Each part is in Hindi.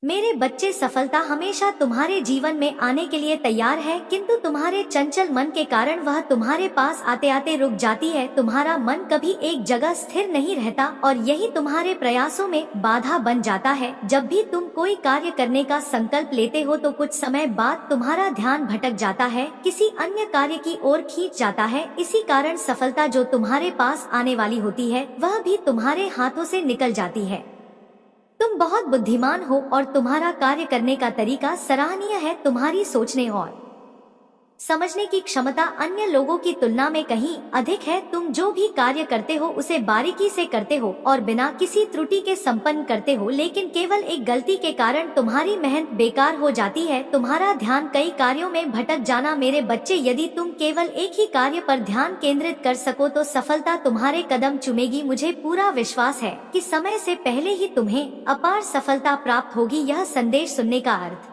मेरे बच्चे, सफलता हमेशा तुम्हारे जीवन में आने के लिए तैयार है, किंतु तुम्हारे चंचल मन के कारण वह तुम्हारे पास आते आते रुक जाती है। तुम्हारा मन कभी एक जगह स्थिर नहीं रहता और यही तुम्हारे प्रयासों में बाधा बन जाता है। जब भी तुम कोई कार्य करने का संकल्प लेते हो तो कुछ समय बाद तुम्हारा ध्यान भटक जाता है, किसी अन्य कार्य की ओर खींच जाता है। इसी कारण सफलता जो तुम्हारे पास आने वाली होती है वह भी तुम्हारे हाथों से निकल जाती है। तुम बहुत बुद्धिमान हो और तुम्हारा कार्य करने का तरीका सराहनीय है। तुम्हारी सोचने और समझने की क्षमता अन्य लोगों की तुलना में कहीं अधिक है। तुम जो भी कार्य करते हो उसे बारीकी से करते हो और बिना किसी त्रुटि के संपन्न करते हो, लेकिन केवल एक गलती के कारण तुम्हारी मेहनत बेकार हो जाती है। तुम्हारा ध्यान कई कार्यों में भटक जाना। मेरे बच्चे, यदि तुम केवल एक ही कार्य पर ध्यान केंद्रित कर सको तो सफलता तुम्हारे कदम चूमेगी। मुझे पूरा विश्वास है कि समय से पहले ही तुम्हें अपार सफलता प्राप्त होगी। यह संदेश सुनने का अर्थ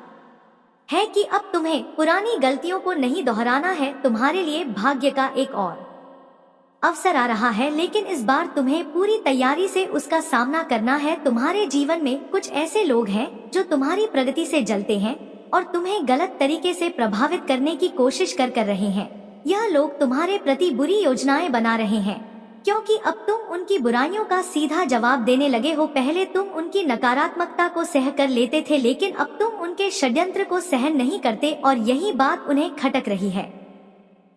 है कि अब तुम्हें पुरानी गलतियों को नहीं दोहराना है। तुम्हारे लिए भाग्य का एक और अवसर आ रहा है, लेकिन इस बार तुम्हें पूरी तैयारी से उसका सामना करना है। तुम्हारे जीवन में कुछ ऐसे लोग हैं जो तुम्हारी प्रगति से जलते हैं और तुम्हें गलत तरीके से प्रभावित करने की कोशिश कर रहे हैं। यह लोग तुम्हारे प्रति बुरी योजनाएं बना रहे हैं, क्योंकि अब तुम उनकी बुराइयों का सीधा जवाब देने लगे हो। पहले तुम उनकी नकारात्मकता को सह कर लेते थे, लेकिन अब तुम उनके षड्यंत्र को सहन नहीं करते और यही बात उन्हें खटक रही है।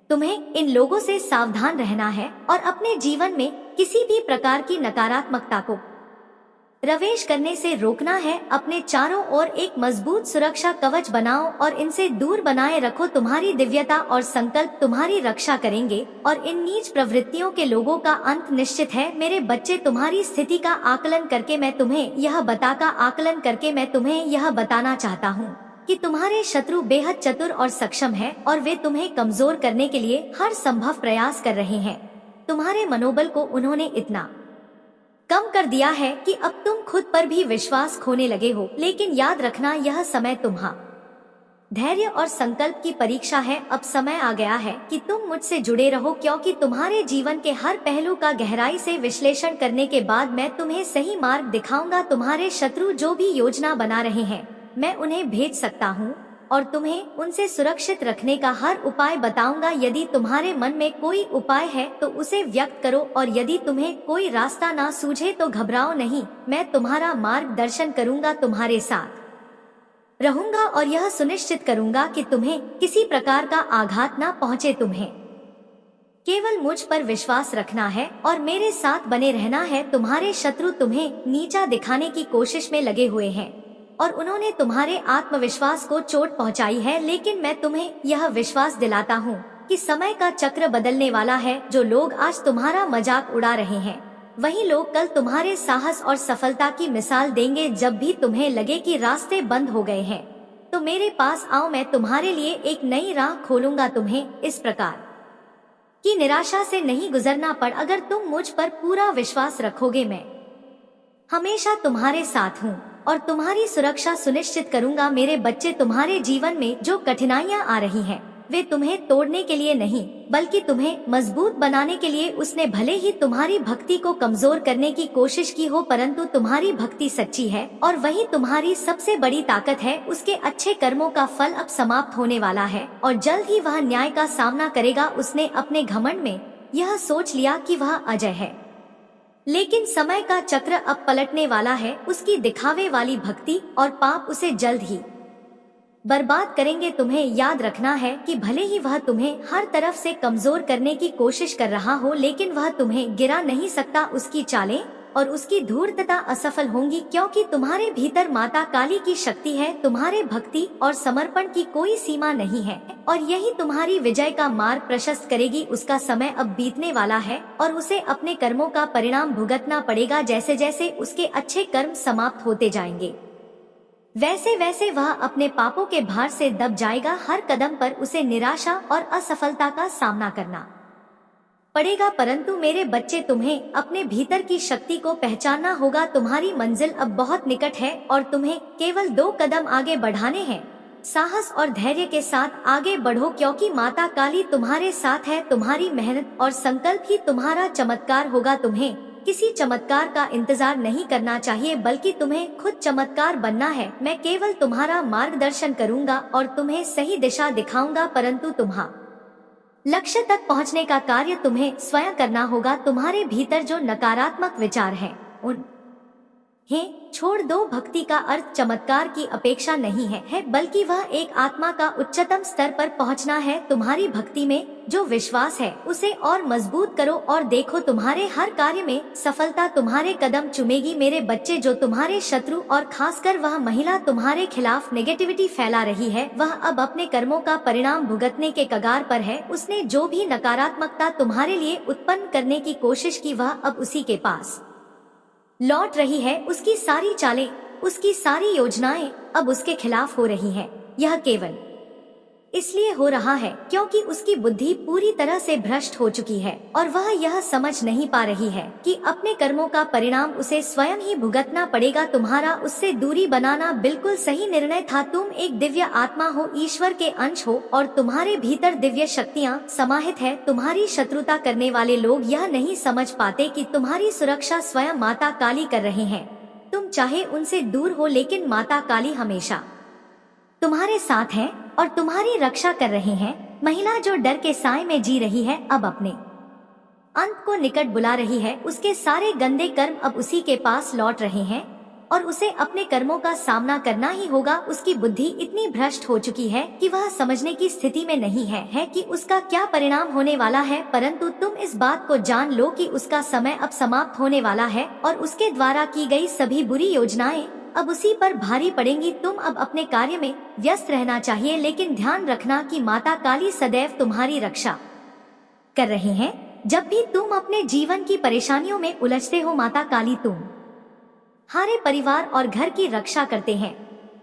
तुम्हें इन लोगों से सावधान रहना है और अपने जीवन में किसी भी प्रकार की नकारात्मकता को प्रवेश करने से रोकना है। अपने चारों ओर एक मजबूत सुरक्षा कवच बनाओ और इनसे दूर बनाए रखो। तुम्हारी दिव्यता और संकल्प तुम्हारी रक्षा करेंगे और इन नीच प्रवृत्तियों के लोगों का अंत निश्चित है। मेरे बच्चे, तुम्हारी स्थिति का आकलन करके मैं तुम्हें यह बताना चाहता हूँ कि तुम्हारे शत्रु बेहद चतुर और सक्षम है और वे तुम्हें कमजोर करने के लिए हर संभव प्रयास कर रहे हैं। तुम्हारे मनोबल को उन्होंने इतना कम कर दिया है कि अब तुम खुद पर भी विश्वास खोने लगे हो। लेकिन याद रखना, यह समय तुम्हारा धैर्य और संकल्प की परीक्षा है। अब समय आ गया है कि तुम मुझसे जुड़े रहो, क्योंकि तुम्हारे जीवन के हर पहलू का गहराई से विश्लेषण करने के बाद मैं तुम्हें सही मार्ग दिखाऊंगा। तुम्हारे शत्रु जो भी योजना बना रहे हैं मैं उन्हें भेज सकता हूँ और तुम्हें उनसे सुरक्षित रखने का हर उपाय बताऊंगा। यदि तुम्हारे मन में कोई उपाय है तो उसे व्यक्त करो और यदि तुम्हें कोई रास्ता ना सूझे तो घबराओ नहीं। मैं तुम्हारा मार्गदर्शन करूंगा, तुम्हारे साथ रहूंगा और यह सुनिश्चित करूंगा कि तुम्हें किसी प्रकार का आघात ना पहुंचे। तुम्हें केवल मुझ पर विश्वास रखना है और मेरे साथ बने रहना है। तुम्हारे शत्रु तुम्हें नीचा दिखाने की कोशिश में लगे हुए हैं और उन्होंने तुम्हारे आत्मविश्वास को चोट पहुंचाई है, लेकिन मैं तुम्हें यह विश्वास दिलाता हूँ कि समय का चक्र बदलने वाला है। जो लोग आज तुम्हारा मजाक उड़ा रहे हैं वही लोग कल तुम्हारे साहस और सफलता की मिसाल देंगे। जब भी तुम्हें लगे कि रास्ते बंद हो गए हैं तो मेरे पास आओ, मैं तुम्हारे लिए एक नई राह खोलूंगा। तुम्हें इस प्रकार की निराशा से नहीं गुजरना पड़। अगर तुम मुझ पर पूरा विश्वास रखोगे मैं हमेशा तुम्हारे साथ हूँ और तुम्हारी सुरक्षा सुनिश्चित करूंगा। मेरे बच्चे, तुम्हारे जीवन में जो कठिनाइयां आ रही हैं वे तुम्हें तोड़ने के लिए नहीं बल्कि तुम्हें मजबूत बनाने के लिए। उसने भले ही तुम्हारी भक्ति को कमजोर करने की कोशिश की हो, परंतु तुम्हारी भक्ति सच्ची है और वही तुम्हारी सबसे बड़ी ताकत है। उसके अच्छे कर्मों का फल अब समाप्त होने वाला है और जल्द ही वह न्याय का सामना करेगा। उसने अपने घमंड में यह सोच लिया कि वह अजय है, लेकिन समय का चक्र अब पलटने वाला है। उसकी दिखावे वाली भक्ति और पाप उसे जल्द ही बर्बाद करेंगे। तुम्हें याद रखना है कि भले ही वह तुम्हें हर तरफ से कमजोर करने की कोशिश कर रहा हो, लेकिन वह तुम्हें गिरा नहीं सकता। उसकी चालें और उसकी धूर्तता असफल होंगी, क्योंकि तुम्हारे भीतर माता काली की शक्ति है। तुम्हारे भक्ति और समर्पण की कोई सीमा नहीं है और यही तुम्हारी विजय का मार्ग प्रशस्त करेगी। उसका समय अब बीतने वाला है और उसे अपने कर्मों का परिणाम भुगतना पड़ेगा। जैसे जैसे उसके अच्छे कर्म समाप्त होते जाएंगे वैसे वैसे वह अपने पापों के भार से दब जाएगा। हर कदम पर उसे निराशा और असफलता का सामना करना पड़ेगा, परंतु मेरे बच्चे, तुम्हें अपने भीतर की शक्ति को पहचानना होगा। तुम्हारी मंजिल अब बहुत निकट है और तुम्हें केवल 2 कदम आगे बढ़ाने हैं। साहस और धैर्य के साथ आगे बढ़ो, क्योंकि माता काली तुम्हारे साथ है। तुम्हारी मेहनत और संकल्प ही तुम्हारा चमत्कार होगा। तुम्हें किसी चमत्कार का इंतजार नहीं करना चाहिए, बल्कि तुम्हें खुद चमत्कार बनना है। मैं केवल तुम्हारा मार्गदर्शन करूंगा और तुम्हें सही दिशा दिखाऊंगा, परंतु तुम्हारा लक्ष्य तक पहुंचने का कार्य तुम्हें स्वयं करना होगा। तुम्हारे भीतर जो नकारात्मक विचार हैं, उन छोड़ दो। भक्ति का अर्थ चमत्कार की अपेक्षा नहीं है, बल्कि वह एक आत्मा का उच्चतम स्तर पर पहुंचना है। तुम्हारी भक्ति में जो विश्वास है उसे और मजबूत करो और देखो तुम्हारे हर कार्य में सफलता तुम्हारे कदम चूमेगी। मेरे बच्चे, जो तुम्हारे शत्रु और खासकर वह महिला तुम्हारे खिलाफ नेगेटिविटी फैला रही है, वह अब अपने कर्मों का परिणाम भुगतने के कगार पर है। उसने जो भी नकारात्मकता तुम्हारे लिए उत्पन्न करने की कोशिश की, वह अब उसी के पास लौट रही है। उसकी सारी चालें, उसकी सारी योजनाएं अब उसके खिलाफ हो रही हैं। यह केवल इसलिए हो रहा है क्योंकि उसकी बुद्धि पूरी तरह से भ्रष्ट हो चुकी है और वह यह समझ नहीं पा रही है कि अपने कर्मों का परिणाम उसे स्वयं ही भुगतना पड़ेगा। तुम्हारा उससे दूरी बनाना बिल्कुल सही निर्णय था। तुम एक दिव्य आत्मा हो, ईश्वर के अंश हो और तुम्हारे भीतर दिव्य शक्तियाँ समाहित है। तुम्हारी शत्रुता करने वाले लोग यह नहीं समझ पाते कि तुम्हारी सुरक्षा स्वयं माता काली कर रहे हैं। तुम चाहे उनसे दूर हो, लेकिन माता काली हमेशा तुम्हारे साथ हैं और तुम्हारी रक्षा कर रहे हैं। महिला जो डर के साए में जी रही है, अब अपने अंत को निकट बुला रही है। उसके सारे गंदे कर्म अब उसी के पास लौट रहे हैं और उसे अपने कर्मों का सामना करना ही होगा। उसकी बुद्धि इतनी भ्रष्ट हो चुकी है कि वह समझने की स्थिति में नहीं है कि उसका क्या परिणाम होने वाला है, परंतु तुम इस बात को जान लो कि उसका समय अब समाप्त होने वाला है और उसके द्वारा की गई सभी बुरी योजनाएं अब उसी पर भारी पड़ेंगी। तुम अब अपने कार्य में व्यस्त रहना चाहिए, लेकिन ध्यान रखना कि माता काली सदैव तुम्हारी रक्षा कर रहे हैं। जब भी तुम अपने जीवन की परेशानियों में उलझते हो, माता काली तुम्हारे परिवार और घर की रक्षा करते हैं।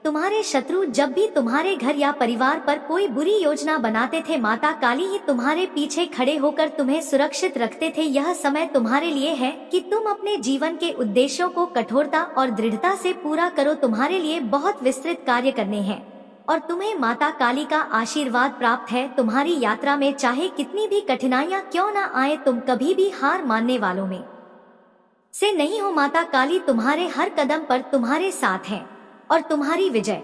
तुम्हारे शत्रु जब भी तुम्हारे घर या परिवार पर कोई बुरी योजना बनाते थे, माता काली ही तुम्हारे पीछे खड़े होकर तुम्हें सुरक्षित रखते थे। यह समय तुम्हारे लिए है कि तुम अपने जीवन के उद्देश्यों को कठोरता और दृढ़ता से पूरा करो। तुम्हारे लिए बहुत विस्तृत कार्य करने हैं और तुम्हें माता काली का आशीर्वाद प्राप्त है। तुम्हारी यात्रा में चाहे कितनी भी कठिनाइयां क्यों न आए, तुम कभी भी हार मानने वालों में से नहीं हो। माता काली तुम्हारे हर कदम पर तुम्हारे साथ है और तुम्हारी विजय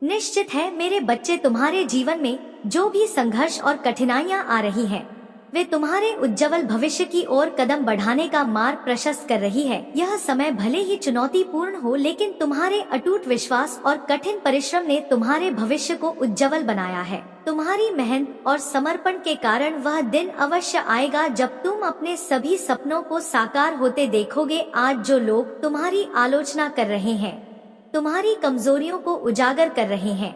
निश्चित है। मेरे बच्चे, तुम्हारे जीवन में जो भी संघर्ष और कठिनाइयां आ रही हैं, वे तुम्हारे उज्जवल भविष्य की ओर कदम बढ़ाने का मार्ग प्रशस्त कर रही है। यह समय भले ही चुनौतीपूर्ण हो, लेकिन तुम्हारे अटूट विश्वास और कठिन परिश्रम ने तुम्हारे भविष्य को उज्जवल बनाया है। तुम्हारी मेहनत और समर्पण के कारण वह दिन अवश्य आएगा जब तुम अपने सभी सपनों को साकार होते देखोगे। आज जो लोग तुम्हारी आलोचना कर रहे हैं, तुम्हारी कमजोरियों को उजागर कर रहे हैं,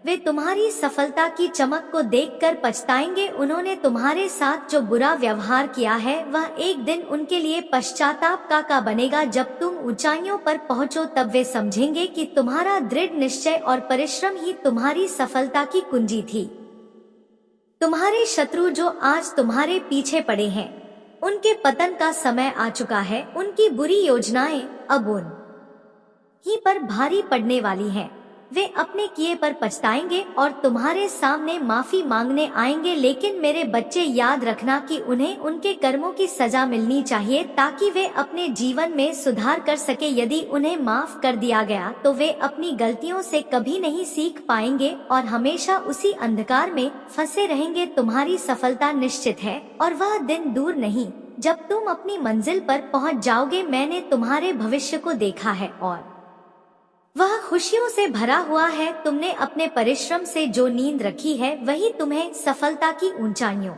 वे तुम्हारी सफलता की चमक को देखकर पछताएंगे। उन्होंने तुम्हारे साथ जो बुरा व्यवहार किया है, वह एक दिन उनके लिए पश्चाताप का बनेगा। जब तुम ऊंचाइयों पर पहुंचो, तब वे समझेंगे कि तुम्हारा दृढ़ निश्चय और परिश्रम ही तुम्हारी सफलता की कुंजी थी। तुम्हारे शत्रु जो आज तुम्हारे पीछे पड़े हैं, उनके पतन का समय आ चुका है। उनकी बुरी योजनाएं अब उन ही पर भारी पड़ने वाली हैं। वे अपने किए पर पछताएंगे और तुम्हारे सामने माफी मांगने आएंगे। लेकिन मेरे बच्चे, याद रखना कि उन्हें उनके कर्मों की सजा मिलनी चाहिए ताकि वे अपने जीवन में सुधार कर सके। यदि उन्हें माफ कर दिया गया तो वे अपनी गलतियों से कभी नहीं सीख पाएंगे और हमेशा उसी अंधकार में फंसे रहेंगे। तुम्हारी सफलता निश्चित है और वह दिन दूर नहीं जब तुम अपनी मंजिल पर पहुंच जाओगे। मैंने तुम्हारे भविष्य को देखा है और वह खुशियों से भरा हुआ है। तुमने अपने परिश्रम से जो नींद रखी है, वही तुम्हें सफलता की ऊंचाइयों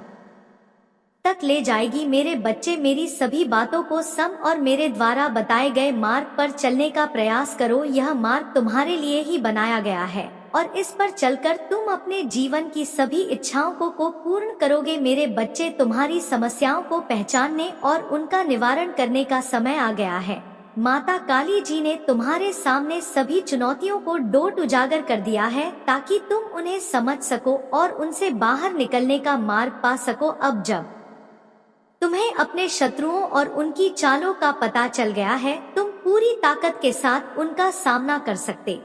तक ले जाएगी। मेरे बच्चे, मेरी सभी बातों को सम और मेरे द्वारा बताए गए मार्ग पर चलने का प्रयास करो। यह मार्ग तुम्हारे लिए ही बनाया गया है और इस पर चलकर तुम अपने जीवन की सभी इच्छाओं को पूर्ण करोगे। मेरे बच्चे, तुम्हारी समस्याओं को पहचानने और उनका निवारण करने का समय आ गया है। माता काली जी ने तुम्हारे सामने सभी चुनौतियों को डोट उजागर कर दिया है ताकि तुम उन्हें समझ सको और उनसे बाहर निकलने का मार्ग पा सको। अब जब तुम्हें अपने शत्रुओं और उनकी चालों का पता चल गया है, तुम पूरी ताकत के साथ उनका सामना कर सकते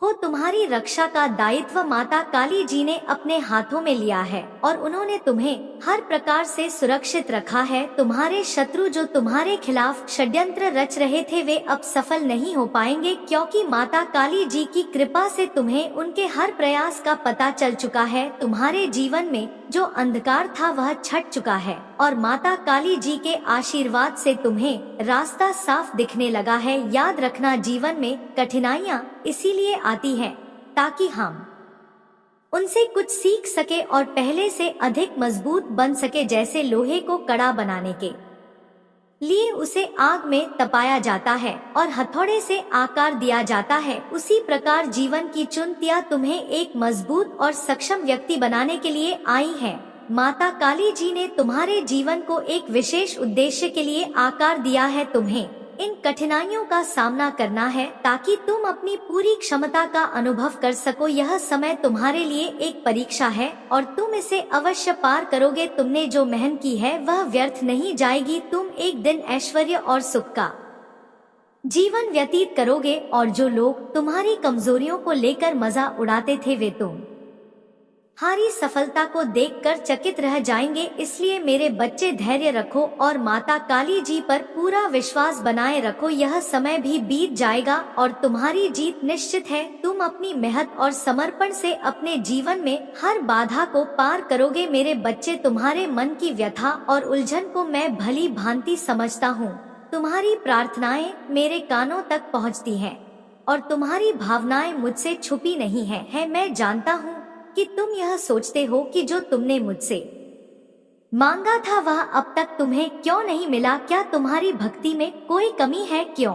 हो तुम्हारी रक्षा का दायित्व माता काली जी ने अपने हाथों में लिया है और उन्होंने तुम्हें हर प्रकार से सुरक्षित रखा है। तुम्हारे शत्रु जो तुम्हारे खिलाफ षड्यंत्र रच रहे थे वे अब सफल नहीं हो पाएंगे, क्योंकि माता काली जी की कृपा से तुम्हें उनके हर प्रयास का पता चल चुका है। तुम्हारे जीवन में जो अंधकार था वह छट चुका है और माता काली जी के आशीर्वाद से तुम्हें रास्ता साफ दिखने लगा है। याद रखना, जीवन में कठिनाइयाँ इसीलिए आती हैं ताकि हम उनसे कुछ सीख सके और पहले से अधिक मजबूत बन सके। जैसे लोहे को कड़ा बनाने के लिए उसे आग में तपाया जाता है और हथौड़े से आकार दिया जाता है, उसी प्रकार जीवन की चुनौतियां तुम्हें एक मजबूत और सक्षम व्यक्ति बनाने के लिए आई हैं। माता काली जी ने तुम्हारे जीवन को एक विशेष उद्देश्य के लिए आकार दिया है। तुम्हें इन कठिनाइयों का सामना करना है ताकि तुम अपनी पूरी क्षमता का अनुभव कर सको। यह समय तुम्हारे लिए एक परीक्षा है और तुम इसे अवश्य पार करोगे। तुमने जो मेहनत की है वह व्यर्थ नहीं जाएगी। तुम एक दिन ऐश्वर्य और सुख का जीवन व्यतीत करोगे और जो लोग तुम्हारी कमजोरियों को लेकर मजा उड़ाते थे वे तुम्हारी सफलता को देखकर चकित रह जाएंगे। इसलिए मेरे बच्चे, धैर्य रखो और माता काली जी पर पूरा विश्वास बनाए रखो। यह समय भी बीत जाएगा और तुम्हारी जीत निश्चित है। तुम अपनी मेहनत और समर्पण से अपने जीवन में हर बाधा को पार करोगे। मेरे बच्चे, तुम्हारे मन की व्यथा और उलझन को मैं भली भांति समझता हूँ। तुम्हारी प्रार्थनाएं मेरे कानों तक पहुँचती हैं और तुम्हारी भावनाएं मुझसे छुपी नहीं है। मैं जानता हूँ कि तुम यह सोचते हो कि जो तुमने मुझसे मांगा था वह अब तक तुम्हें क्यों नहीं मिला। क्या तुम्हारी भक्ति में कोई कमी है? क्यों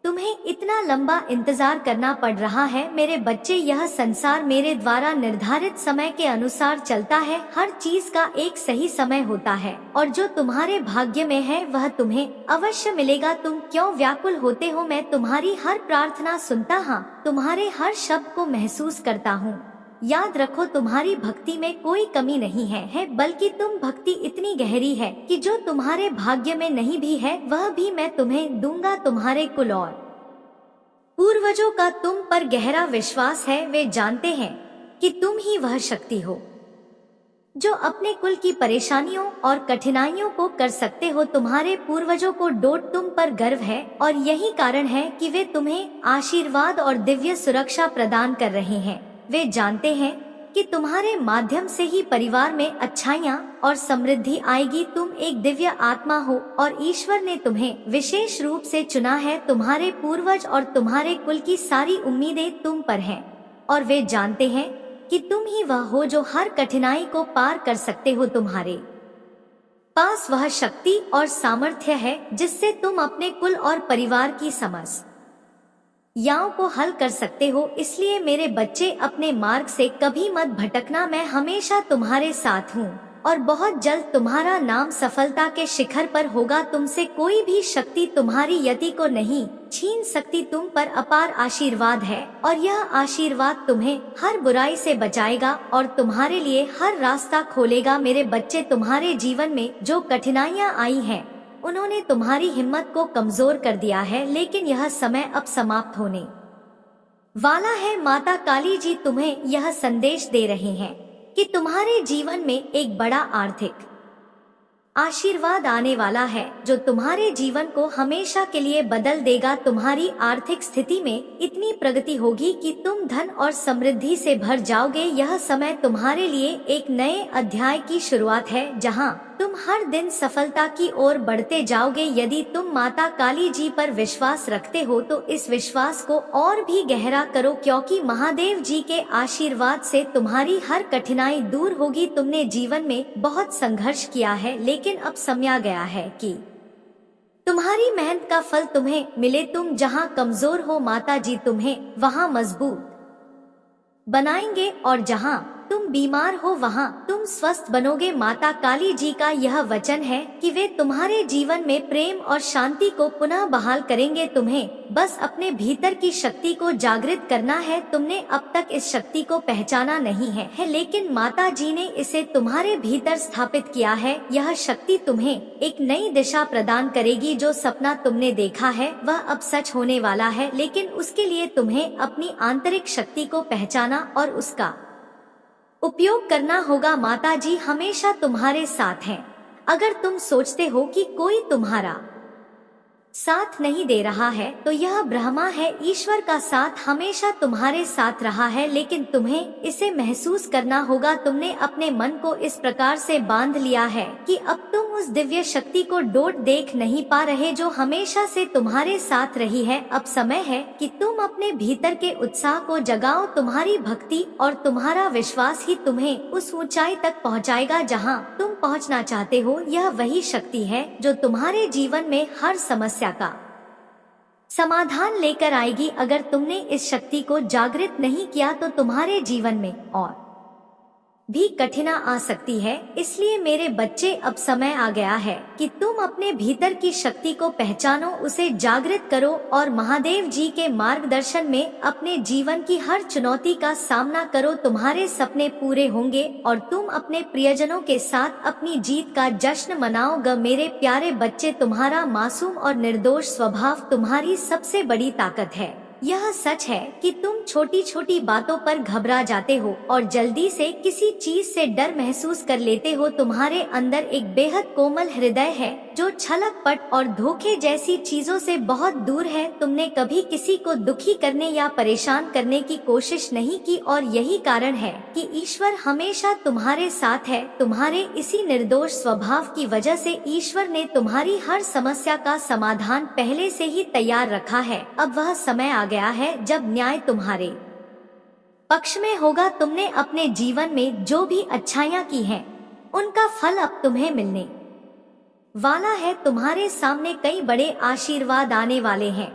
तुम्हें इतना लंबा इंतजार करना पड़ रहा है? मेरे बच्चे, यह संसार मेरे द्वारा निर्धारित समय के अनुसार चलता है। हर चीज का एक सही समय होता है और जो तुम्हारे भाग्य में है वह तुम्हें अवश्य मिलेगा। तुम क्यों व्याकुल होते हो? मैं तुम्हारी हर प्रार्थना सुनता हूँ, तुम्हारे हर शब्द को महसूस करता हूँ। याद रखो, तुम्हारी भक्ति में कोई कमी नहीं है, बल्कि तुम भक्ति इतनी गहरी है कि जो तुम्हारे भाग्य में नहीं भी है वह भी मैं तुम्हें दूंगा। तुम्हारे कुल और पूर्वजों का तुम पर गहरा विश्वास है। वे जानते हैं कि तुम ही वह शक्ति हो जो अपने कुल की परेशानियों और कठिनाइयों को कर सकते हो। तुम्हारे पूर्वजों को डोट तुम पर गर्व है और यही कारण है कि वे तुम्हें आशीर्वाद और दिव्य सुरक्षा प्रदान कर रहे हैं। वे जानते हैं कि तुम्हारे माध्यम से ही परिवार में अच्छाइयाँ और समृद्धि आएगी। तुम एक दिव्य आत्मा हो और ईश्वर ने तुम्हें विशेष रूप से चुना है। तुम्हारे पूर्वज और तुम्हारे कुल की सारी उम्मीदें तुम पर हैं और वे जानते हैं कि तुम ही वह हो जो हर कठिनाई को पार कर सकते हो। तुम्हारे पास वह शक्ति और सामर्थ्य है जिससे तुम अपने कुल और परिवार की समस्याओं को हल कर सकते हो। इसलिए मेरे बच्चे, अपने मार्ग से कभी मत भटकना। मैं हमेशा तुम्हारे साथ हूँ और बहुत जल्द तुम्हारा नाम सफलता के शिखर पर होगा। तुमसे कोई भी शक्ति तुम्हारी यति को नहीं छीन सकती। तुम पर अपार आशीर्वाद है और यह आशीर्वाद तुम्हें हर बुराई से बचाएगा और तुम्हारे लिए हर रास्ता खोलेगा। मेरे बच्चे, तुम्हारे जीवन में जो कठिनाइयाँ आई हैं उन्होंने तुम्हारी हिम्मत को कमजोर कर दिया है, लेकिन यह समय अब समाप्त होने वाला है। माता काली जी तुम्हें यह संदेश दे रहे हैं कि तुम्हारे जीवन में एक बड़ा आर्थिक आशीर्वाद आने वाला है जो तुम्हारे जीवन को हमेशा के लिए बदल देगा। तुम्हारी आर्थिक स्थिति में इतनी प्रगति होगी कि तुम धन और समृद्धि से भर जाओगे। यह समय तुम्हारे लिए एक नए अध्याय की शुरुआत है जहां तुम हर दिन सफलता की ओर बढ़ते जाओगे। यदि तुम माता काली जी पर विश्वास रखते हो तो इस विश्वास को और भी गहरा करो, क्योंकि महादेव जी के आशीर्वाद से तुम्हारी हर कठिनाई दूर होगी। तुमने जीवन में बहुत संघर्ष किया है, लेकिन अब समय आ गया है कि तुम्हारी मेहनत का फल तुम्हें मिले। तुम जहां कमजोर हो माता जी तुम्हें वहां मजबूत बनाएंगे और जहां तुम बीमार हो वहाँ तुम स्वस्थ बनोगे। माता काली जी का यह वचन है कि वे तुम्हारे जीवन में प्रेम और शांति को पुनः बहाल करेंगे। तुम्हें बस अपने भीतर की शक्ति को जागृत करना है। तुमने अब तक इस शक्ति को पहचाना नहीं है, लेकिन माता जी ने इसे तुम्हारे भीतर स्थापित किया है। यह शक्ति तुम्हें एक नई दिशा प्रदान करेगी। जो सपना तुमने देखा है वह अब सच होने वाला है, लेकिन उसके लिए तुम्हें अपनी आंतरिक शक्ति को पहचाना और उसका उपयोग करना होगा। माता जी हमेशा तुम्हारे साथ हैं। अगर तुम सोचते हो कि कोई तुम्हारा साथ नहीं दे रहा है तो यह भ्रम है। ईश्वर का साथ हमेशा तुम्हारे साथ रहा है, लेकिन तुम्हें इसे महसूस करना होगा। तुमने अपने मन को इस प्रकार से बांध लिया है कि अब तुम उस दिव्य शक्ति को डोट देख नहीं पा रहे जो हमेशा से तुम्हारे साथ रही है। अब समय है कि तुम अपने भीतर के उत्साह को जगाओ। तुम्हारी भक्ति और तुम्हारा विश्वास ही तुम्हें उस ऊंचाई तक पहुंचाएगा जहां तुम पहुंचना चाहते हो। यह वही शक्ति है जो तुम्हारे जीवन में हर समस्या का समाधान लेकर आएगी। अगर तुमने इस शक्ति को जागृत नहीं किया तो तुम्हारे जीवन में और भी कठिनाई आ सकती है। इसलिए मेरे बच्चे अब समय आ गया है कि तुम अपने भीतर की शक्ति को पहचानो, उसे जागृत करो और महादेव जी के मार्गदर्शन में अपने जीवन की हर चुनौती का सामना करो। तुम्हारे सपने पूरे होंगे और तुम अपने प्रियजनों के साथ अपनी जीत का जश्न मनाओगे। मेरे प्यारे बच्चे, तुम्हारा मासूम और निर्दोष स्वभाव तुम्हारी सबसे बड़ी ताकत है। यह सच है कि तुम छोटी छोटी बातों पर घबरा जाते हो और जल्दी से किसी चीज से डर महसूस कर लेते हो। तुम्हारे अंदर एक बेहद कोमल हृदय है जो छलकपट और धोखे जैसी चीजों से बहुत दूर है। तुमने कभी किसी को दुखी करने या परेशान करने की कोशिश नहीं की और यही कारण है कि ईश्वर हमेशा तुम्हारे साथ है। तुम्हारे इसी निर्दोष स्वभाव की वजह से ईश्वर ने तुम्हारी हर समस्या का समाधान पहले से ही तैयार रखा है। अब वह समय आ गया है जब न्याय तुम्हारे पक्ष में होगा। तुमने अपने जीवन में जो भी अच्छाइयाँ की हैं, उनका फल अब तुम्हें मिलने वाला है। तुम्हारे सामने कई बड़े आशीर्वाद आने वाले हैं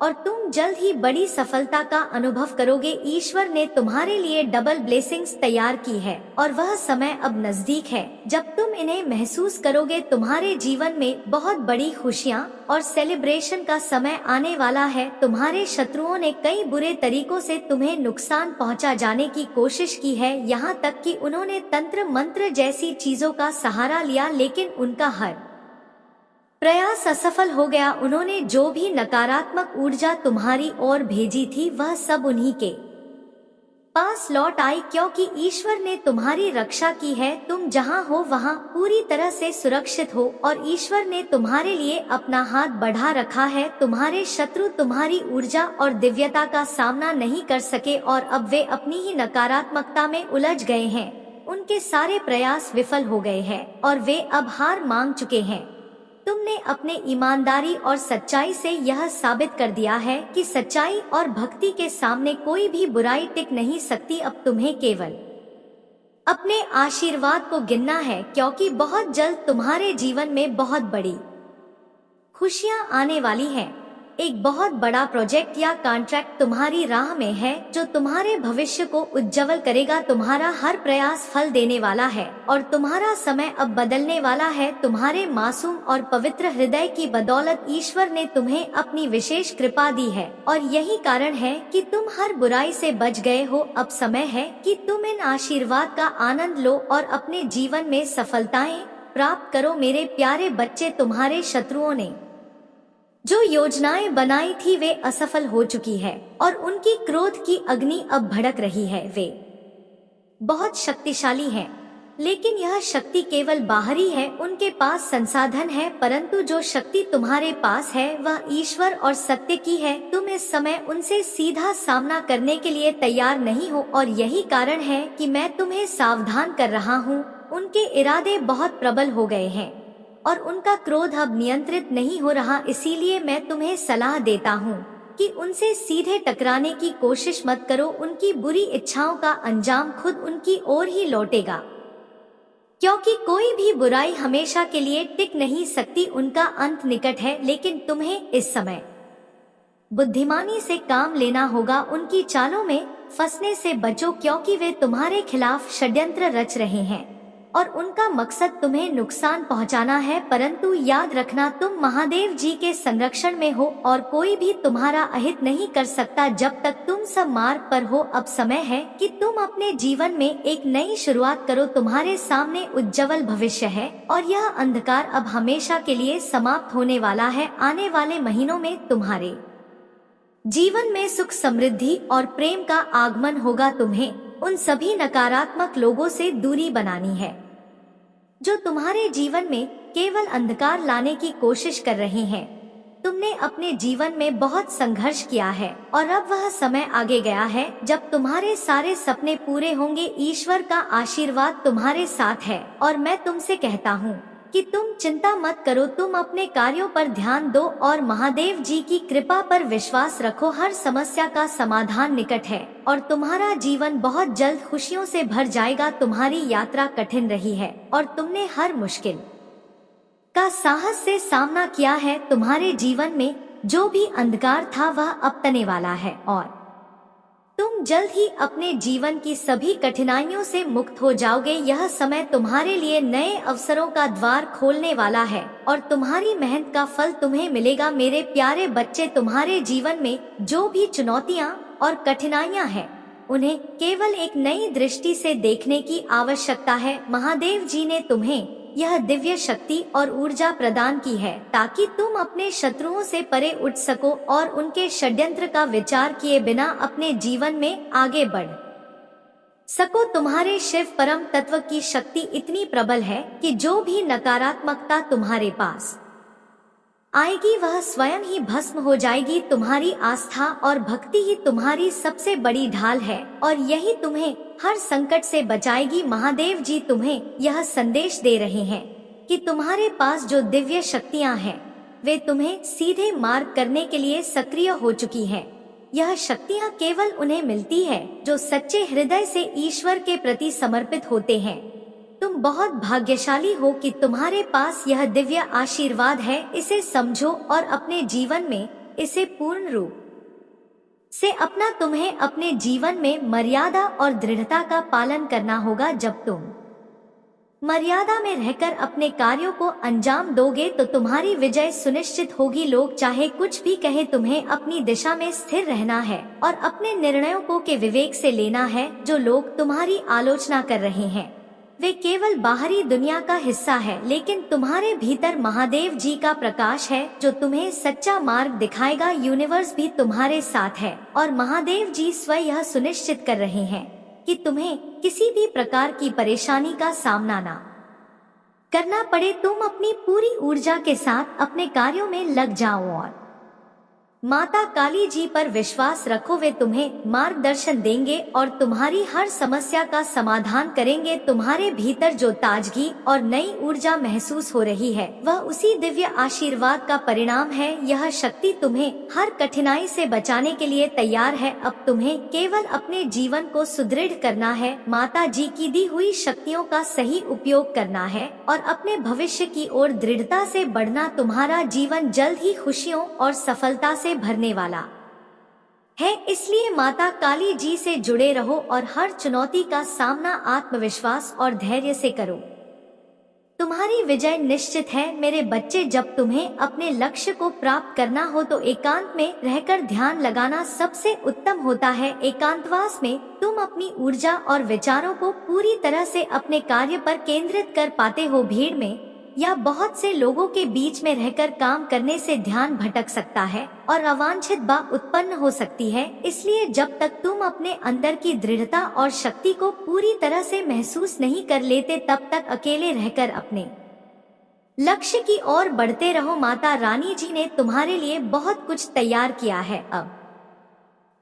और तुम जल्द ही बड़ी सफलता का अनुभव करोगे। ईश्वर ने तुम्हारे लिए डबल ब्लेसिंग्स तैयार की है और वह समय अब नजदीक है जब तुम इन्हें महसूस करोगे। तुम्हारे जीवन में बहुत बड़ी खुशियाँ और सेलिब्रेशन का समय आने वाला है। तुम्हारे शत्रुओं ने कई बुरे तरीकों से तुम्हें नुकसान पहुंचा जाने की कोशिश की है, यहाँ तक कि उन्होंने तंत्र मंत्र जैसी चीजों का सहारा लिया, लेकिन उनका हर प्रयास असफल हो गया। उन्होंने जो भी नकारात्मक ऊर्जा तुम्हारी ओर भेजी थी वह सब उन्हीं के पास लौट आई, क्योंकि ईश्वर ने तुम्हारी रक्षा की है। तुम जहां हो वहां पूरी तरह से सुरक्षित हो और ईश्वर ने तुम्हारे लिए अपना हाथ बढ़ा रखा है। तुम्हारे शत्रु तुम्हारी ऊर्जा और दिव्यता का सामना नहीं कर सके और अब वे अपनी ही नकारात्मकता में उलझ गए हैं। उनके सारे प्रयास विफल हो गए हैं और वे अब हार मान चुके हैं। तुमने अपने ईमानदारी और सच्चाई से यह साबित कर दिया है कि सच्चाई और भक्ति के सामने कोई भी बुराई टिक नहीं सकती। अब तुम्हें केवल अपने आशीर्वाद को गिनना है, क्योंकि बहुत जल्द तुम्हारे जीवन में बहुत बड़ी खुशियां आने वाली हैं। एक बहुत बड़ा प्रोजेक्ट या कॉन्ट्रैक्ट तुम्हारी राह में है जो तुम्हारे भविष्य को उज्जवल करेगा। तुम्हारा हर प्रयास फल देने वाला है और तुम्हारा समय अब बदलने वाला है। तुम्हारे मासूम और पवित्र हृदय की बदौलत ईश्वर ने तुम्हें अपनी विशेष कृपा दी है और यही कारण है कि तुम हर बुराई से बच गए हो। अब समय है कि तुम इन आशीर्वाद का आनंद लो और अपने जीवन में सफलताएं प्राप्त करो। मेरे प्यारे बच्चे, तुम्हारे शत्रुओं ने जो योजनाएं बनाई थी वे असफल हो चुकी है और उनकी क्रोध की अग्नि अब भड़क रही है। वे बहुत शक्तिशाली हैं, लेकिन यह शक्ति केवल बाहरी है। उनके पास संसाधन है, परंतु जो शक्ति तुम्हारे पास है वह ईश्वर और सत्य की है। तुम इस समय उनसे सीधा सामना करने के लिए तैयार नहीं हो और यही कारण है कि मैं तुम्हें सावधान कर रहा हूँ। उनके इरादे बहुत प्रबल हो गए हैं और उनका क्रोध अब नियंत्रित नहीं हो रहा। इसीलिए मैं तुम्हें सलाह देता हूँ कि उनसे सीधे टकराने की कोशिश मत करो। उनकी बुरी इच्छाओं का अंजाम खुद उनकी ओर ही लौटेगा, क्योंकि कोई भी बुराई हमेशा के लिए टिक नहीं सकती। उनका अंत निकट है, लेकिन तुम्हें इस समय बुद्धिमानी से काम लेना होगा। उनकी चालों में फंसने से बचो, क्योंकि वे तुम्हारे खिलाफ षड्यंत्र रच रहे हैं और उनका मकसद तुम्हें नुकसान पहुंचाना है। परंतु याद रखना, तुम महादेव जी के संरक्षण में हो और कोई भी तुम्हारा अहित नहीं कर सकता जब तक तुम सब मार्ग पर हो। अब समय है कि तुम अपने जीवन में एक नई शुरुआत करो। तुम्हारे सामने उज्जवल भविष्य है और यह अंधकार अब हमेशा के लिए समाप्त होने वाला है। आने वाले महीनों में तुम्हारे जीवन में सुख, समृद्धि और प्रेम का आगमन होगा। तुम्हें उन सभी नकारात्मक लोगों से दूरी बनानी है जो तुम्हारे जीवन में केवल अंधकार लाने की कोशिश कर रहे हैं। तुमने अपने जीवन में बहुत संघर्ष किया है और अब वह समय आगे गया है जब तुम्हारे सारे सपने पूरे होंगे। ईश्वर का आशीर्वाद तुम्हारे साथ है और मैं तुमसे कहता हूँ कि तुम चिंता मत करो। तुम अपने कार्यों पर ध्यान दो और महादेव जी की कृपा पर विश्वास रखो। हर समस्या का समाधान निकट है और तुम्हारा जीवन बहुत जल्द खुशियों से भर जाएगा। तुम्हारी यात्रा कठिन रही है और तुमने हर मुश्किल का साहस से सामना किया है। तुम्हारे जीवन में जो भी अंधकार था वह अब टलने वाला है और तुम जल्द ही अपने जीवन की सभी कठिनाइयों से मुक्त हो जाओगे। यह समय तुम्हारे लिए नए अवसरों का द्वार खोलने वाला है और तुम्हारी मेहनत का फल तुम्हें मिलेगा। मेरे प्यारे बच्चे, तुम्हारे जीवन में जो भी चुनौतियां और कठिनाइयां हैं, उन्हें केवल एक नई दृष्टि से देखने की आवश्यकता है। महादेव जी ने तुम्हें यह दिव्य शक्ति और ऊर्जा प्रदान की है ताकि तुम अपने शत्रुओं से परे उठ सको और उनके षड्यंत्र का विचार किए बिना अपने जीवन में आगे बढ़ सको। तुम्हारे शिव परम तत्व की शक्ति इतनी प्रबल है कि जो भी नकारात्मकता तुम्हारे पास आएगी वह स्वयं ही भस्म हो जाएगी। तुम्हारी आस्था और भक्ति ही तुम्हारी सबसे बड़ी ढाल है और यही तुम्हें हर संकट से बचाएगी। महादेव जी तुम्हें यह संदेश दे रहे हैं कि तुम्हारे पास जो दिव्य शक्तियां हैं वे तुम्हें सीधे मार्ग करने के लिए सक्रिय हो चुकी हैं। यह शक्तियां केवल उन्हें मिलती है जो सच्चे हृदय से ईश्वर के प्रति समर्पित होते हैं। तुम बहुत भाग्यशाली हो कि तुम्हारे पास यह दिव्य आशीर्वाद है। इसे समझो और अपने जीवन में इसे पूर्ण रूप से अपना। तुम्हें अपने जीवन में मर्यादा और दृढ़ता का पालन करना होगा। जब तुम मर्यादा में रहकर अपने कार्यों को अंजाम दोगे तो तुम्हारी विजय सुनिश्चित होगी। लोग चाहे कुछ भी कहे, तुम्हें अपनी दिशा में स्थिर रहना है और अपने निर्णयों को के विवेक से लेना है। जो लोग तुम्हारी आलोचना कर रहे हैं वे केवल बाहरी दुनिया का हिस्सा है, लेकिन तुम्हारे भीतर महादेव जी का प्रकाश है जो तुम्हें सच्चा मार्ग दिखाएगा। यूनिवर्स भी तुम्हारे साथ है और महादेव जी स्वयं यह सुनिश्चित कर रहे हैं कि तुम्हें किसी भी प्रकार की परेशानी का सामना ना करना पड़े। तुम अपनी पूरी ऊर्जा के साथ अपने कार्यों में लग जाओ और माता काली जी पर विश्वास रखो। वे तुम्हें मार्गदर्शन देंगे और तुम्हारी हर समस्या का समाधान करेंगे। तुम्हारे भीतर जो ताजगी और नई ऊर्जा महसूस हो रही है वह उसी दिव्य आशीर्वाद का परिणाम है। यह शक्ति तुम्हें हर कठिनाई से बचाने के लिए तैयार है। अब तुम्हें केवल अपने जीवन को सुदृढ़ करना है, माता जी की दी हुई शक्तियों का सही उपयोग करना है और अपने भविष्य की ओर दृढ़ता से बढ़ना। तुम्हारा जीवन जल्द ही खुशियों और सफलता से भरने वाला है। इसलिए माता काली जी से जुड़े रहो और हर चुनौती का सामना आत्मविश्वास और धैर्य से करो। तुम्हारी विजय निश्चित है मेरे बच्चे। जब तुम्हें अपने लक्ष्य को प्राप्त करना हो तो एकांत में रहकर ध्यान लगाना सबसे उत्तम होता है। एकांतवास में तुम अपनी ऊर्जा और विचारों को पूरी तरह से अपने कार्य पर केंद्रित कर पाते हो। भीड़ में या बहुत से लोगों के बीच में रहकर काम करने से ध्यान भटक सकता है और अवांछित बात उत्पन्न हो सकती है। इसलिए जब तक तुम अपने अंदर की दृढ़ता और शक्ति को पूरी तरह से महसूस नहीं कर लेते तब तक अकेले रहकर अपने लक्ष्य की ओर बढ़ते रहो। माता रानी जी ने तुम्हारे लिए बहुत कुछ तैयार किया है। अब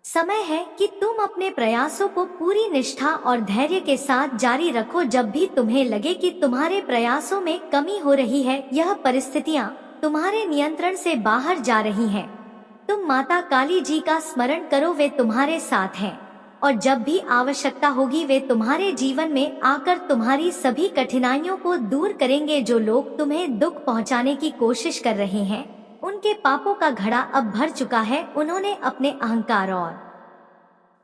समय है कि तुम अपने प्रयासों को पूरी निष्ठा और धैर्य के साथ जारी रखो। जब भी तुम्हें लगे कि तुम्हारे प्रयासों में कमी हो रही है, यह परिस्थितियां तुम्हारे नियंत्रण से बाहर जा रही हैं, तुम माता काली जी का स्मरण करो। वे तुम्हारे साथ हैं और जब भी आवश्यकता होगी वे तुम्हारे जीवन में आकर तुम्हारी सभी कठिनाइयों को दूर करेंगे। जो लोग तुम्हें दुख पहुंचाने की कोशिश कर रहे हैं उनके पापों का घड़ा अब भर चुका है। उन्होंने अपने अहंकार और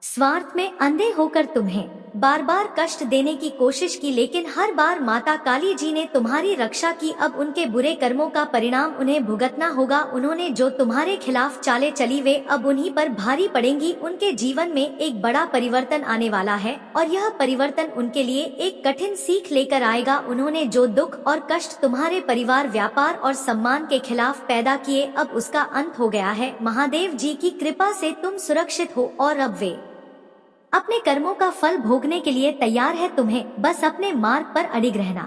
स्वार्थ में अंधे होकर तुम्हें बार बार कष्ट देने की कोशिश की, लेकिन हर बार माता काली जी ने तुम्हारी रक्षा की। अब उनके बुरे कर्मों का परिणाम उन्हें भुगतना होगा। उन्होंने जो तुम्हारे खिलाफ चाले चली वे अब उन्हीं पर भारी पड़ेंगी। उनके जीवन में एक बड़ा परिवर्तन आने वाला है और यह परिवर्तन उनके लिए एक कठिन सीख लेकर आएगा। उन्होंने जो दुख और कष्ट तुम्हारे परिवार, व्यापार और सम्मान के खिलाफ पैदा किए, अब उसका अंत हो गया है। महादेव जी की कृपा से तुम सुरक्षित हो और अब वे अपने कर्मों का फल भोगने के लिए तैयार है। तुम्हें बस अपने मार्ग पर अडिग रहना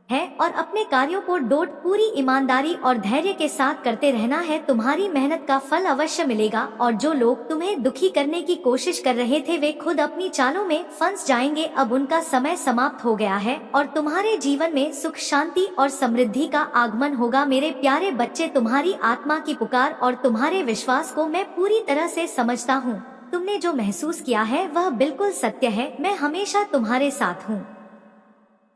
है और अपने कार्यों को डोट पूरी ईमानदारी और धैर्य के साथ करते रहना है। तुम्हारी मेहनत का फल अवश्य मिलेगा और जो लोग तुम्हें दुखी करने की कोशिश कर रहे थे वे खुद अपनी चालों में फंस जाएंगे। अब उनका समय समाप्त हो गया है और तुम्हारे जीवन में सुख, शांति और समृद्धि का आगमन होगा। मेरे प्यारे बच्चे, तुम्हारी आत्मा की पुकार और तुम्हारे विश्वास को मैं पूरी तरह से समझता हूँ। तुमने जो महसूस किया है वह बिल्कुल सत्य है। मैं हमेशा तुम्हारे साथ हूँ।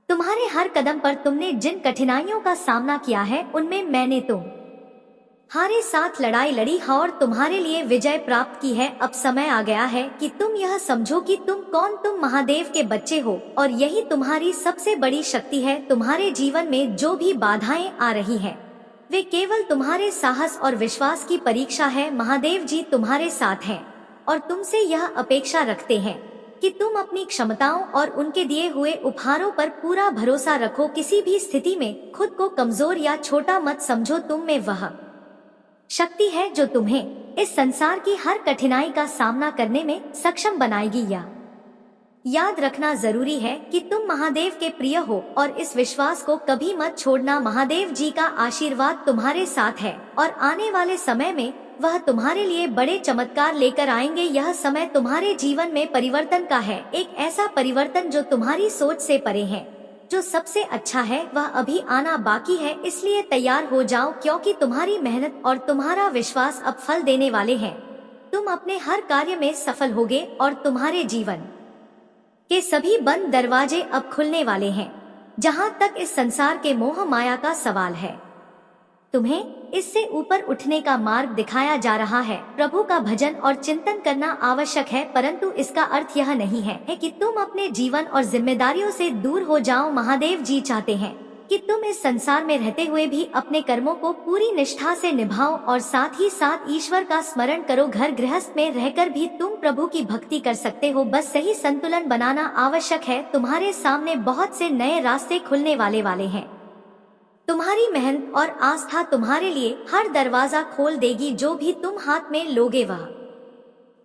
तुम्हारे हर कदम पर तुमने जिन कठिनाइयों का सामना किया है उनमें मैंने तुम्हारे साथ लड़ाई लड़ी है और तुम्हारे लिए विजय प्राप्त की है। अब समय आ गया है कि तुम यह समझो कि तुम महादेव के बच्चे हो और यही तुम्हारी सबसे बड़ी शक्ति है। तुम्हारे जीवन में जो भी बाधाएं आ रही है वे केवल तुम्हारे साहस और विश्वास की परीक्षा है। महादेव जी तुम्हारे साथ हैं और तुमसे यह अपेक्षा रखते हैं कि तुम अपनी क्षमताओं और उनके दिए हुए उपहारों पर पूरा भरोसा रखो। किसी भी स्थिति में खुद को कमजोर या छोटा मत समझो। तुम में वह शक्ति है जो तुम्हें इस संसार की हर कठिनाई का सामना करने में सक्षम बनाएगी। या याद रखना जरूरी है कि तुम महादेव के प्रिय हो और इस विश्वास को कभी मत छोड़ना। महादेव जी का आशीर्वाद तुम्हारे साथ है और आने वाले समय में वह तुम्हारे लिए बड़े चमत्कार लेकर आएंगे। यह समय तुम्हारे जीवन में परिवर्तन का है, एक ऐसा परिवर्तन जो तुम्हारी सोच से परे है। जो सबसे अच्छा है वह अभी आना बाकी है, इसलिए तैयार हो जाओ क्योंकि तुम्हारी मेहनत और तुम्हारा विश्वास अब फल देने वाले हैं। तुम अपने हर कार्य में सफल होगे और तुम्हारे जीवन के सभी बंद दरवाजे अब खुलने वाले हैं। जहाँ तक इस संसार के मोह माया का सवाल है, तुम्हें इससे ऊपर उठने का मार्ग दिखाया जा रहा है। प्रभु का भजन और चिंतन करना आवश्यक है, परंतु इसका अर्थ यह नहीं है कि तुम अपने जीवन और जिम्मेदारियों से दूर हो जाओ। महादेव जी चाहते हैं कि तुम इस संसार में रहते हुए भी अपने कर्मों को पूरी निष्ठा से निभाओ और साथ ही साथ ईश्वर का स्मरण करो। घर गृहस्थ में रहकर भी तुम प्रभु की भक्ति कर सकते हो, बस सही संतुलन बनाना आवश्यक है। तुम्हारे सामने बहुत से नए रास्ते खुलने वाले हैं। तुम्हारी मेहनत और आस्था तुम्हारे लिए हर दरवाजा खोल देगी। जो भी तुम हाथ में लोगे वह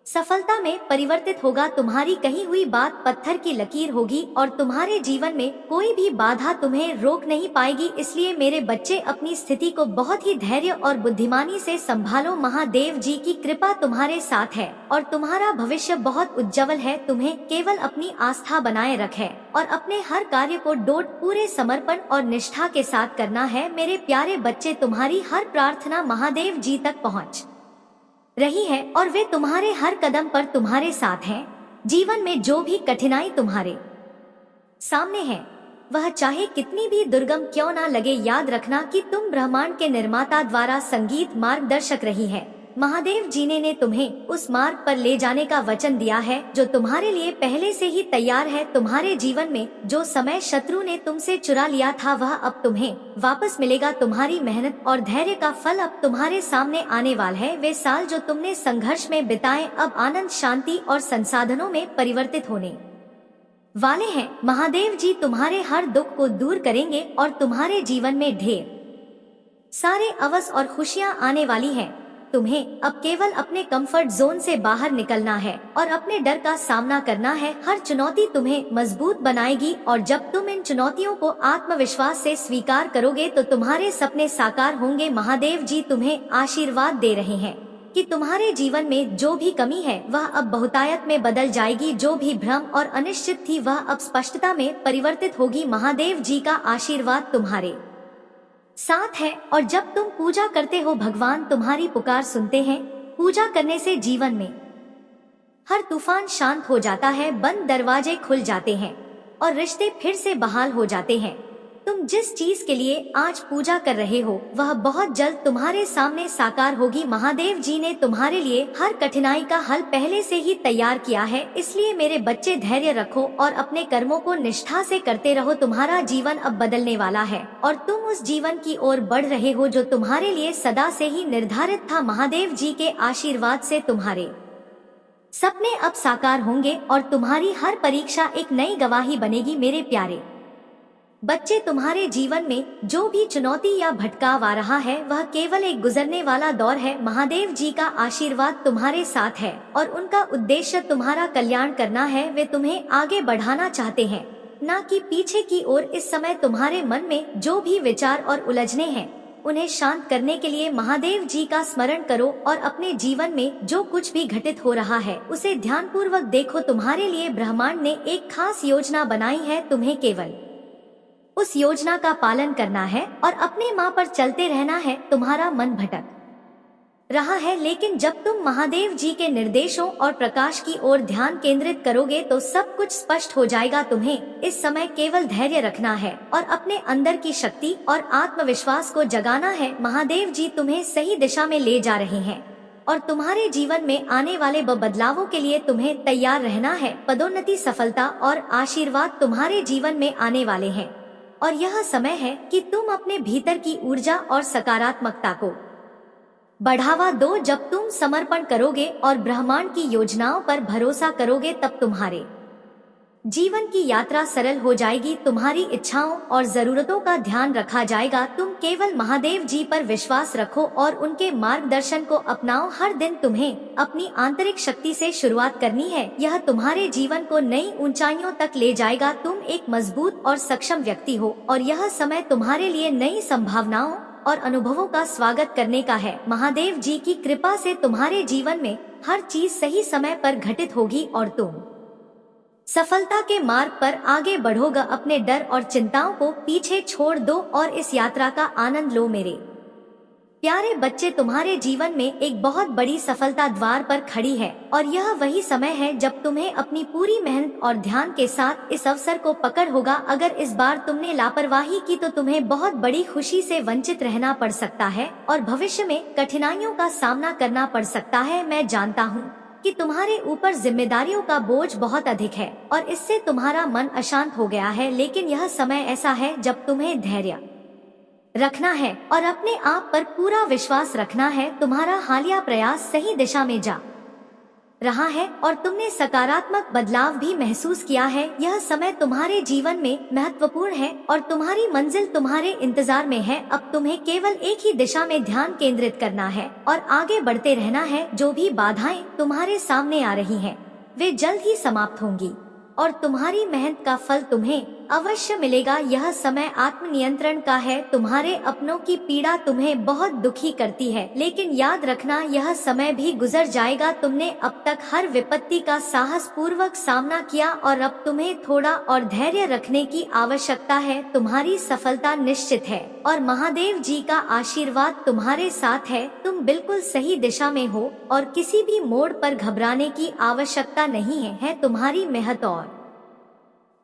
सफलता में परिवर्तित होगा। तुम्हारी कही हुई बात पत्थर की लकीर होगी और तुम्हारे जीवन में कोई भी बाधा तुम्हें रोक नहीं पाएगी। इसलिए मेरे बच्चे, अपनी स्थिति को बहुत ही धैर्य और बुद्धिमानी से संभालो। महादेव जी की कृपा तुम्हारे साथ है और तुम्हारा भविष्य बहुत उज्जवल है। तुम्हें केवल अपनी आस्था बनाए रखे और अपने हर कार्य को डोट पूरे समर्पण और निष्ठा के साथ करना है। मेरे प्यारे बच्चे, तुम्हारी हर प्रार्थना महादेव जी तक पहुँच रही है और वे तुम्हारे हर कदम पर तुम्हारे साथ हैं। जीवन में जो भी कठिनाई तुम्हारे सामने है वह चाहे कितनी भी दुर्गम क्यों ना लगे, याद रखना कि तुम ब्रह्मांड के निर्माता द्वारा संगीत मार्गदर्शक रही है। महादेव जी ने तुम्हें उस मार्ग पर ले जाने का वचन दिया है जो तुम्हारे लिए पहले से ही तैयार है। तुम्हारे जीवन में जो समय शत्रु ने तुमसे चुरा लिया था वह अब तुम्हें वापस मिलेगा। तुम्हारी मेहनत और धैर्य का फल अब तुम्हारे सामने आने वाला है। वे साल जो तुमने संघर्ष में बिताए अब आनंद, शांति और संसाधनों में परिवर्तित होने वाले हैं। महादेव जी तुम्हारे हर दुख को दूर करेंगे और तुम्हारे जीवन में ढेर सारे अवसर और खुशियां आने वाली हैं। तुम्हें अब केवल अपने कंफर्ट जोन से बाहर निकलना है और अपने डर का सामना करना है। हर चुनौती तुम्हें मजबूत बनाएगी और जब तुम इन चुनौतियों को आत्मविश्वास से स्वीकार करोगे तो तुम्हारे सपने साकार होंगे। महादेव जी तुम्हें आशीर्वाद दे रहे हैं कि तुम्हारे जीवन में जो भी कमी है वह अब बहुतायत में बदल जाएगी। जो भी भ्रम और अनिश्चित थी वह अब स्पष्टता में परिवर्तित होगी। महादेव जी का आशीर्वाद तुम्हारे साथ है और जब तुम पूजा करते हो भगवान तुम्हारी पुकार सुनते हैं। पूजा करने से जीवन में हर तूफान शांत हो जाता है, बंद दरवाजे खुल जाते हैं और रिश्ते फिर से बहाल हो जाते हैं। तुम जिस चीज के लिए आज पूजा कर रहे हो वह बहुत जल्द तुम्हारे सामने साकार होगी। महादेव जी ने तुम्हारे लिए हर कठिनाई का हल पहले से ही तैयार किया है, इसलिए मेरे बच्चे धैर्य रखो और अपने कर्मों को निष्ठा से करते रहो। तुम्हारा जीवन अब बदलने वाला है और तुम उस जीवन की ओर बढ़ रहे हो जो तुम्हारे लिए सदा से ही निर्धारित था। महादेव जी के आशीर्वाद से तुम्हारे सपने अब साकार होंगे और तुम्हारी हर परीक्षा एक नई गवाही बनेगी। मेरे प्यारे बच्चे, तुम्हारे जीवन में जो भी चुनौती या भटकाव आ रहा है वह केवल एक गुजरने वाला दौर है। महादेव जी का आशीर्वाद तुम्हारे साथ है और उनका उद्देश्य तुम्हारा कल्याण करना है। वे तुम्हें आगे बढ़ाना चाहते हैं, न कि पीछे की ओर। इस समय तुम्हारे मन में जो भी विचार और उलझने हैं उन्हें शांत करने के लिए महादेव जी का स्मरण करो और अपने जीवन में जो कुछ भी घटित हो रहा है उसे ध्यानपूर्वक देखो। तुम्हारे लिए ब्रह्मांड ने एक खास योजना बनाई है, तुम्हें केवल उस योजना का पालन करना है और अपने माँ पर चलते रहना है। तुम्हारा मन भटक रहा है, लेकिन जब तुम महादेव जी के निर्देशों और प्रकाश की ओर ध्यान केंद्रित करोगे तो सब कुछ स्पष्ट हो जाएगा। तुम्हें इस समय केवल धैर्य रखना है और अपने अंदर की शक्ति और आत्मविश्वास को जगाना है। महादेव जी तुम्हें सही दिशा में ले जा रहे हैं और तुम्हारे जीवन में आने वाले बदलावों के लिए तुम्हें तैयार रहना है। पदोन्नति, सफलता और आशीर्वाद तुम्हारे जीवन में आने वाले हैं और यह समय है कि तुम अपने भीतर की ऊर्जा और सकारात्मकता को बढ़ावा दो। जब तुम समर्पण करोगे और ब्रह्मांड की योजनाओं पर भरोसा करोगे तब तुम्हारे जीवन की यात्रा सरल हो जाएगी। तुम्हारी इच्छाओं और जरूरतों का ध्यान रखा जाएगा। तुम केवल महादेव जी पर विश्वास रखो और उनके मार्गदर्शन को अपनाओ। हर दिन तुम्हें अपनी आंतरिक शक्ति से शुरुआत करनी है, यह तुम्हारे जीवन को नई ऊंचाइयों तक ले जाएगा। तुम एक मजबूत और सक्षम व्यक्ति हो और यह समय तुम्हारे लिए नई संभावनाओं और अनुभवों का स्वागत करने का है। महादेव जी की कृपा से तुम्हारे जीवन में हर चीज सही समय पर घटित होगी और तुम सफलता के मार्ग पर आगे बढ़ोगे। अपने डर और चिंताओं को पीछे छोड़ दो और इस यात्रा का आनंद लो। मेरे प्यारे बच्चे, तुम्हारे जीवन में एक बहुत बड़ी सफलता द्वार पर खड़ी है और यह वही समय है जब तुम्हें अपनी पूरी मेहनत और ध्यान के साथ इस अवसर को पकड़ होगा। अगर इस बार तुमने लापरवाही की तो तुम्हें बहुत बड़ी खुशी से वंचित रहना पड़ सकता है और भविष्य में कठिनाइयों का सामना करना पड़ सकता है। मैं जानता हूँ कि तुम्हारे ऊपर जिम्मेदारियों का बोझ बहुत अधिक है और इससे तुम्हारा मन अशांत हो गया है, लेकिन यह समय ऐसा है जब तुम्हें धैर्य रखना है और अपने आप पर पूरा विश्वास रखना है। तुम्हारा हालिया प्रयास सही दिशा में जा रहा है और तुमने सकारात्मक बदलाव भी महसूस किया है। यह समय तुम्हारे जीवन में महत्वपूर्ण है और तुम्हारी मंजिल तुम्हारे इंतजार में है। अब तुम्हें केवल एक ही दिशा में ध्यान केंद्रित करना है और आगे बढ़ते रहना है। जो भी बाधाएं तुम्हारे सामने आ रही हैं, वे जल्द ही समाप्त होंगी और तुम्हारी मेहनत का फल तुम्हें अवश्य मिलेगा। यह समय आत्मनियंत्रण का है। तुम्हारे अपनों की पीड़ा तुम्हें बहुत दुखी करती है, लेकिन याद रखना यह समय भी गुजर जाएगा। तुमने अब तक हर विपत्ति का साहस पूर्वक सामना किया और अब तुम्हें थोड़ा और धैर्य रखने की आवश्यकता है। तुम्हारी सफलता निश्चित है और महादेव जी का आशीर्वाद तुम्हारे साथ है। तुम बिल्कुल सही दिशा में हो और किसी भी मोड़ पर घबराने की आवश्यकता नहीं है। तुम्हारी मेहनत और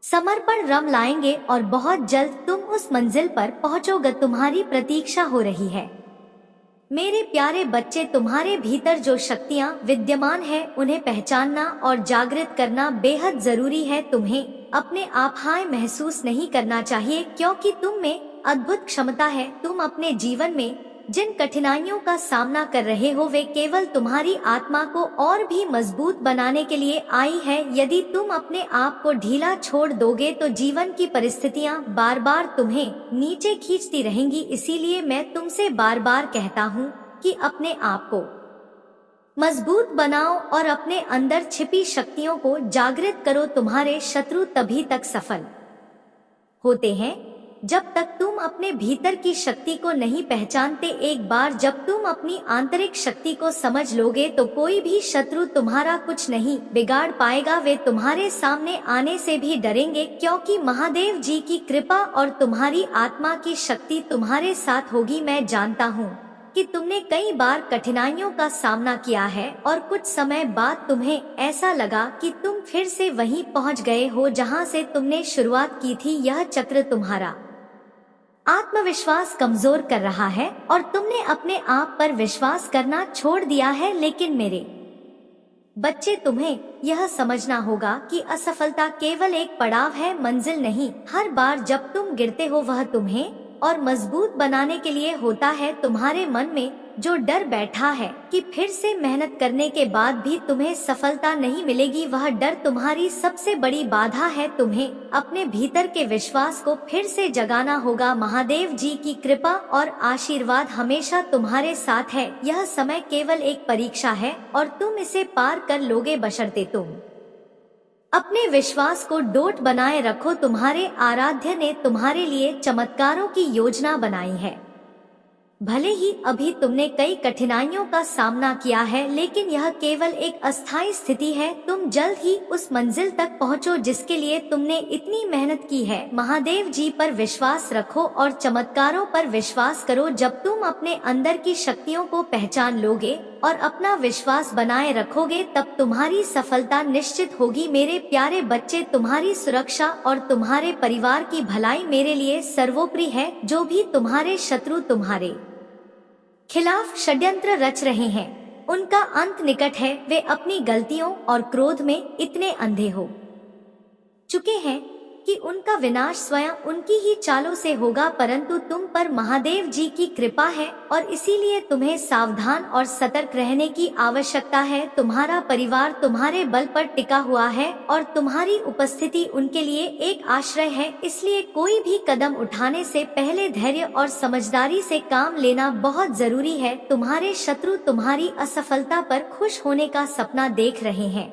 समर्पण रंग लाएंगे और बहुत जल्द तुम उस मंजिल पर पहुंचोगे। तुम्हारी प्रतीक्षा हो रही है। मेरे प्यारे बच्चे, तुम्हारे भीतर जो शक्तियां विद्यमान है उन्हें पहचानना और जागृत करना बेहद जरूरी है। तुम्हें अपने आप हाय महसूस नहीं करना चाहिए, क्योंकि तुम में अद्भुत क्षमता है। तुम अपने जीवन में जिन कठिनाइयों का सामना कर रहे हो वे केवल तुम्हारी आत्मा को और भी मजबूत बनाने के लिए आई है। यदि तुम अपने आप को ढीला छोड़ दोगे तो जीवन की परिस्थितियां बार बार तुम्हें नीचे खींचती रहेंगी। इसीलिए मैं तुमसे बार बार कहता हूँ कि अपने आप को मजबूत बनाओ और अपने अंदर छिपी शक्तियों को जागृत करो। तुम्हारे शत्रु तभी तक सफल होते हैं जब तक तुम अपने भीतर की शक्ति को नहीं पहचानते। एक बार जब तुम अपनी आंतरिक शक्ति को समझ लोगे तो कोई भी शत्रु तुम्हारा कुछ नहीं बिगाड़ पाएगा। वे तुम्हारे सामने आने से भी डरेंगे, क्योंकि महादेव जी की कृपा और तुम्हारी आत्मा की शक्ति तुम्हारे साथ होगी। मैं जानता हूँ कि तुमने कई बार कठिनाइयों का सामना किया है और कुछ समय बाद तुम्हें ऐसा लगा कि तुम फिर से वहीं पहुँच गए हो जहाँ से तुमने शुरुआत की थी। यह चक्र तुम्हारा आत्मविश्वास कमजोर कर रहा है और तुमने अपने आप पर विश्वास करना छोड़ दिया है। लेकिन मेरे बच्चे, तुम्हें यह समझना होगा कि असफलता केवल एक पड़ाव है, मंजिल नहीं। हर बार जब तुम गिरते हो वह तुम्हें और मजबूत बनाने के लिए होता है। तुम्हारे मन में जो डर बैठा है कि फिर से मेहनत करने के बाद भी तुम्हें सफलता नहीं मिलेगी, वह डर तुम्हारी सबसे बड़ी बाधा है। तुम्हें अपने भीतर के विश्वास को फिर से जगाना होगा। महादेव जी की कृपा और आशीर्वाद हमेशा तुम्हारे साथ है। यह समय केवल एक परीक्षा है और तुम इसे पार कर लोगे, बशर्ते तुम अपने विश्वास को डोट बनाए रखो। तुम्हारे आराध्य ने तुम्हारे लिए चमत्कारों की योजना बनाई है। भले ही अभी तुमने कई कठिनाइयों का सामना किया है, लेकिन यह केवल एक अस्थायी स्थिति है। तुम जल्द ही उस मंजिल तक पहुंचो जिसके लिए तुमने इतनी मेहनत की है। महादेव जी पर विश्वास रखो और चमत्कारों पर विश्वास करो। जब तुम अपने अंदर की शक्तियों को पहचान लोगे और अपना विश्वास बनाए रखोगे, तब तुम्हारी सफलता निश्चित होगी। मेरे प्यारे बच्चे, तुम्हारी सुरक्षा और तुम्हारे परिवार की भलाई मेरे लिए सर्वोपरि है। जो भी तुम्हारे शत्रु तुम्हारे खिलाफ षड्यंत्र रच रहे हैं, उनका अंत निकट है। वे अपनी गलतियों और क्रोध में इतने अंधे हो चुके हैं कि उनका विनाश स्वयं उनकी ही चालों से होगा, परंतु तुम पर महादेव जी की कृपा है और इसीलिए तुम्हें सावधान और सतर्क रहने की आवश्यकता है। तुम्हारा परिवार तुम्हारे बल पर टिका हुआ है और तुम्हारी उपस्थिति उनके लिए एक आश्रय है। इसलिए कोई भी कदम उठाने से पहले धैर्य और समझदारी से काम लेना बहुत जरूरी है। तुम्हारे शत्रु तुम्हारी असफलता पर खुश होने का सपना देख रहे हैं,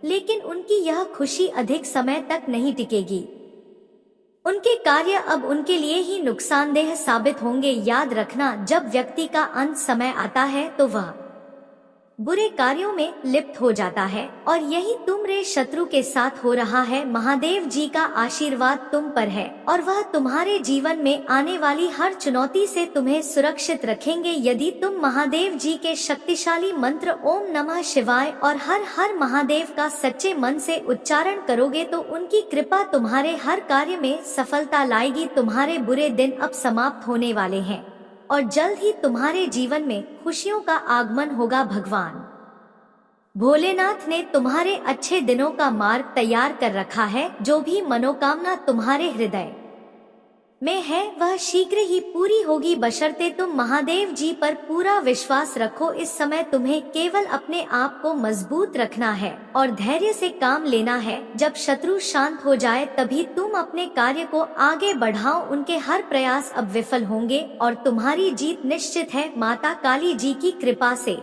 लेकिन उनकी यह खुशी अधिक समय तक नहीं टिकेगी। उनके कार्य अब उनके लिए ही नुकसानदेह साबित होंगे। याद रखना, जब व्यक्ति का अंत समय आता है तो वह बुरे कार्यों में लिप्त हो जाता है और यही तुम्हारे शत्रु के साथ हो रहा है। महादेव जी का आशीर्वाद तुम पर है और वह तुम्हारे जीवन में आने वाली हर चुनौती से तुम्हें सुरक्षित रखेंगे। यदि तुम महादेव जी के शक्तिशाली मंत्र ओम नमः शिवाय और हर हर महादेव का सच्चे मन से उच्चारण करोगे तो उनकी कृपा तुम्हारे हर कार्य में सफलता लाएगी। तुम्हारे बुरे दिन अब समाप्त होने वाले हैं और जल्द ही तुम्हारे जीवन में खुशियों का आगमन होगा। भगवान भोलेनाथ ने तुम्हारे अच्छे दिनों का मार्ग तैयार कर रखा है। जो भी मनोकामना तुम्हारे हृदय में है वह शीघ्र ही पूरी होगी, बशर्ते तुम महादेव जी पर पूरा विश्वास रखो। इस समय तुम्हें केवल अपने आप को मजबूत रखना है और धैर्य से काम लेना है। जब शत्रु शांत हो जाए तभी तुम अपने कार्य को आगे बढ़ाओ। उनके हर प्रयास अब विफल होंगे और तुम्हारी जीत निश्चित है। माता काली जी की कृपा से